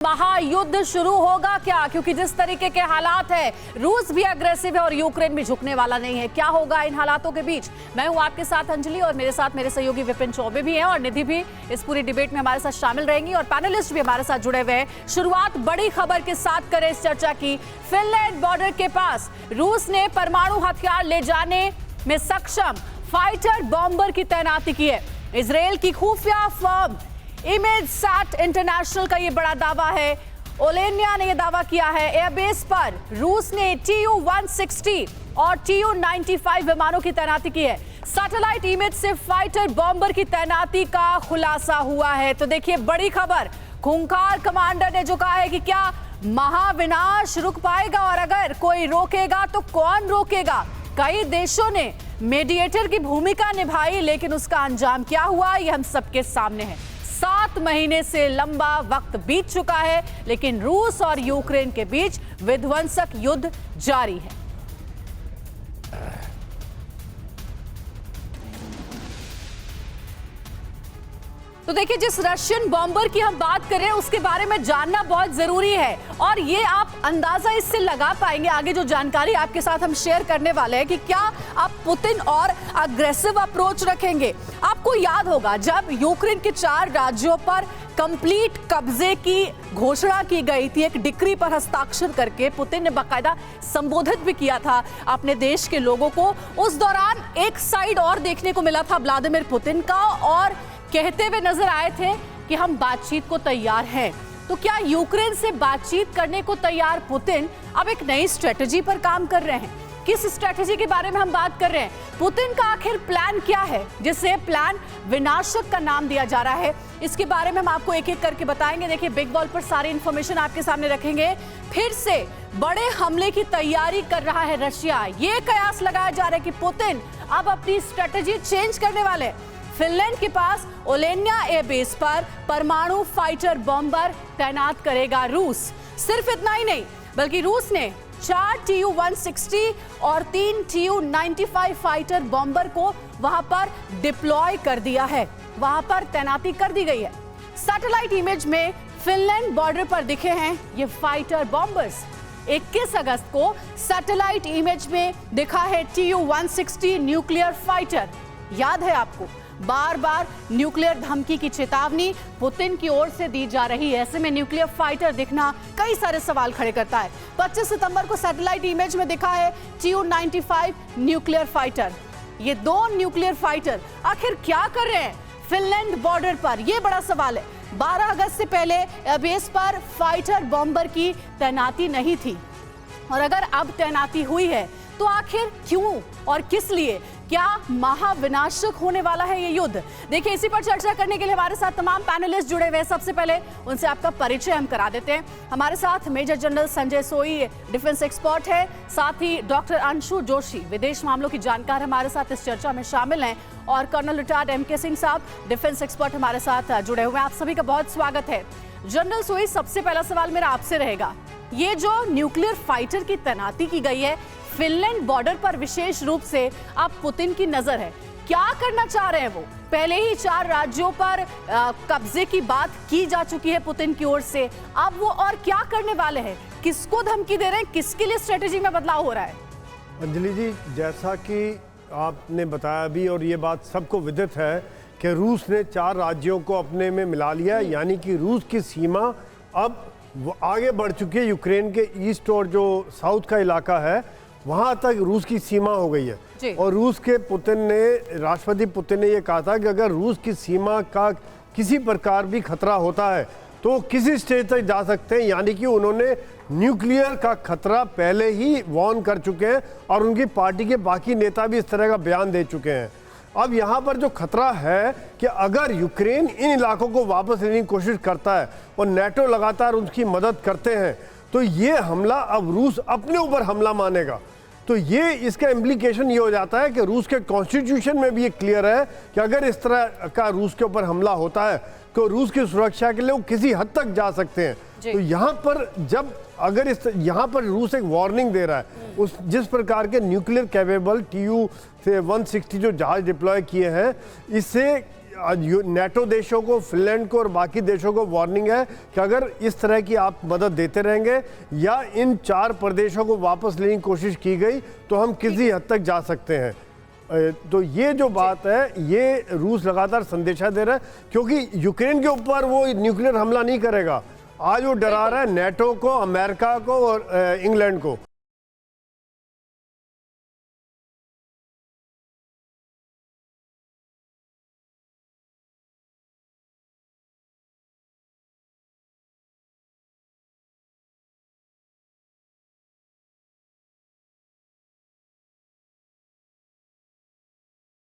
महायुद्ध शुरू होगा क्या? क्योंकि जिस तरीके के हालात है, रूस भी अग्रेसिव है और यूक्रेन भी झुकने वाला नहीं है। क्या होगा इन हालातों के बीच? मैं हूं आपके साथ अंजलि और मेरे साथ मेरे सहयोगी विपिन चौबे भी हैं और निधि भी इस पूरी डिबेट में हमारे साथ शामिल रहेंगी और पैनलिस्ट भी हमारे साथ जुड़े हुए हैं। शुरुआत बड़ी खबर के साथ करें इस चर्चा की। फिनलैंड बॉर्डर के पास रूस ने परमाणु हथियार ले जाने में सक्षम फाइटर बॉम्बर की तैनाती की है। इजरायल की खुफिया फर्म इमेजसैट इंटरनेशनल का यह बड़ा दावा है। ओलेनिया ने यह दावा किया है एयरबेस पर रूस ने Tu-160 और Tu-95 विमानों की तैनाती की है। सैटेलाइट इमेज से फाइटर बॉम्बर की तैनाती का खुलासा हुआ है। तो देखिए बड़ी खबर, खूंखार कमांडर ने जो कहा है कि क्या महाविनाश रुक पाएगा और अगर कोई रोकेगा तो कौन रोकेगा। कई देशों ने मीडिएटर की भूमिका निभाई लेकिन उसका अंजाम क्या हुआ यह हम सबके सामने है। 7 महीने से लंबा वक्त बीत चुका है लेकिन रूस और यूक्रेन के बीच विध्वंसक युद्ध जारी है। तो देखिए जिस रशियन बॉम्बर की हम बात कर रहे हैं उसके बारे में जानना बहुत जरूरी है और ये आप अंदाजा इससे लगा पाएंगे आगे जो जानकारी आपके साथ हम शेयर करने वाले हैं कि क्या आप पुतिन और अग्रेसिव अप्रोच रखेंगे। आपको याद होगा जब यूक्रेन के 4 राज्यों पर कंप्लीट कब्जे की घोषणा की गई थी, एक डिक्री पर हस्ताक्षर करके पुतिन ने बाकायदा संबोधित भी किया था अपने देश के लोगों को। उस दौरान एक साइड और देखने को मिला था व्लादिमीर पुतिन का और कहते हुए नजर आए थे कि हम बातचीत को तैयार हैं। तो क्या यूक्रेन से बातचीत करने को तैयार पुतिन अब एक नई स्ट्रेटजी पर काम कर रहे हैं? किस स्ट्रेटजी के बारे में हम बात कर रहे हैं? पुतिन का आखिर प्लान क्या है जिसे प्लान विनाशक का नाम दिया जा रहा है? इसके बारे में हम आपको एक एक करके बताएंगे। देखिए बिग बॉल पर सारी इंफॉर्मेशन आपके सामने रखेंगे। फिर से बड़े हमले की तैयारी कर रहा है रशिया। ये कयास लगाया जा रहा है कि पुतिन अब अपनी स्ट्रेटजी चेंज करने वाले। फिनलैंड के पास ओलेनिया एयरबेस पर परमाणु फाइटर बॉम्बर तैनात करेगा रूस। सिर्फ इतना ही नहीं बल्कि रूस ने 4 Tu-160 और 3 Tu-95 फाइटर बॉम्बर को वहां पर डिप्लॉय कर दिया है, वहां पर तैनाती कर दी गई है। सैटेलाइट इमेज में फिनलैंड बॉर्डर पर दिखे हैं ये फाइटर बॉम्बर्स। 21 अगस्त को सैटेलाइट इमेज में दिखा है Tu-160 न्यूक्लियर फाइटर। याद है आपको, बार बार न्यूक्लियर धमकी की चेतावनी पुतिन की ओर से दी जा रही है। ऐसे में न्यूक्लियर फाइटर दिखना कई सारे सवाल खड़े करता है। 25 सितंबर को सैटेलाइट इमेज में दिखा है Tu-95 न्यूक्लियर फाइटर। ये 2 न्यूक्लियर फाइटर आखिर क्या कर रहे हैं फिनलैंड बॉर्डर पर, यह बड़ा सवाल है। 12 अगस्त से पहले एयरबेस पर फाइटर बॉम्बर की तैनाती नहीं थी और अगर अब तैनाती हुई है तो आखिर क्यों और किस लिए? क्या महाविनाशक होने वाला है ये युद्ध? देखिए इसी पर चर्चा करने के लिए हमारे साथ तमाम पैनलिस्ट जुड़े हुए हैं। सबसे पहले उनसे आपका परिचय हम करा देते हैं। हमारे साथ मेजर जनरल संजय सोई डिफेंस एक्सपर्ट है, साथ ही डॉक्टर अंशु जोशी विदेश मामलों की जानकार हमारे साथ इस चर्चा में शामिल हैं और कर्नल रिटायर्ड MK सिंह साहब डिफेंस एक्सपर्ट हमारे साथ जुड़े हुए हैं। आप सभी का बहुत स्वागत है। जनरल सोई, सबसे पहला सवाल मेरा आपसे रहेगा, ये जो न्यूक्लियर फाइटर की तैनाती की गई है फिनलैंड बॉर्डर पर, विशेष रूप से अब पुतिन की नजर है, क्या करना चाह रहे हैं वो? पहले ही 4 राज्यों पर कब्जे की बात की जा चुकी है पुतिन की ओर से, अब वो और क्या करने वाले हैं? किसको धमकी दे रहे हैं? किसके लिए स्ट्रेटेजी में बदलाव हो रहा है? अंजलि जी, जैसा कि आपने बताया भी और ये बात सबको विदित है कि रूस ने 4 राज्यों को अपने में मिला लिया, यानी कि रूस की सीमा अब आगे बढ़ चुकी है। यूक्रेन के ईस्ट और जो साउथ का इलाका है वहाँ तक रूस की सीमा हो गई है और रूस के राष्ट्रपति पुतिन ने ये कहा था कि अगर रूस की सीमा का किसी प्रकार भी खतरा होता है तो किसी स्टेज तक जा सकते हैं, यानी कि उन्होंने न्यूक्लियर का खतरा पहले ही वार्न कर चुके हैं और उनकी पार्टी के बाकी नेता भी इस तरह का बयान दे चुके हैं। अब यहाँ पर जो खतरा है कि अगर यूक्रेन इन इलाकों को वापस लेने की कोशिश करता है और नेटो लगातार उसकी मदद करते हैं तो ये हमला अब रूस अपने ऊपर हमला मानेगा। तो ये इसका इम्प्लीकेशन ये हो जाता है कि रूस के कॉन्स्टिट्यूशन में भी ये क्लियर है कि अगर इस तरह का रूस के ऊपर हमला होता है तो रूस की सुरक्षा के लिए वो किसी हद तक जा सकते हैं। तो यहाँ पर जब अगर यहाँ पर रूस एक वार्निंग दे रहा है, उस जिस प्रकार के न्यूक्लियर कैपेबल Tu-160 जो जहाज डिप्लॉय किए हैं, इससे नेटो देशों को, फिनलैंड को और बाकी देशों को वार्निंग है कि अगर इस तरह की आप मदद देते रहेंगे या इन 4 प्रदेशों को वापस लेने की कोशिश की गई तो हम किसी हद तक जा सकते हैं। तो ये जो बात है, ये रूस लगातार संदेशा दे रहा है, क्योंकि यूक्रेन के ऊपर वो न्यूक्लियर हमला नहीं करेगा। आज वो डरा रहा है नेटो को, अमेरिका को और इंग्लैंड को।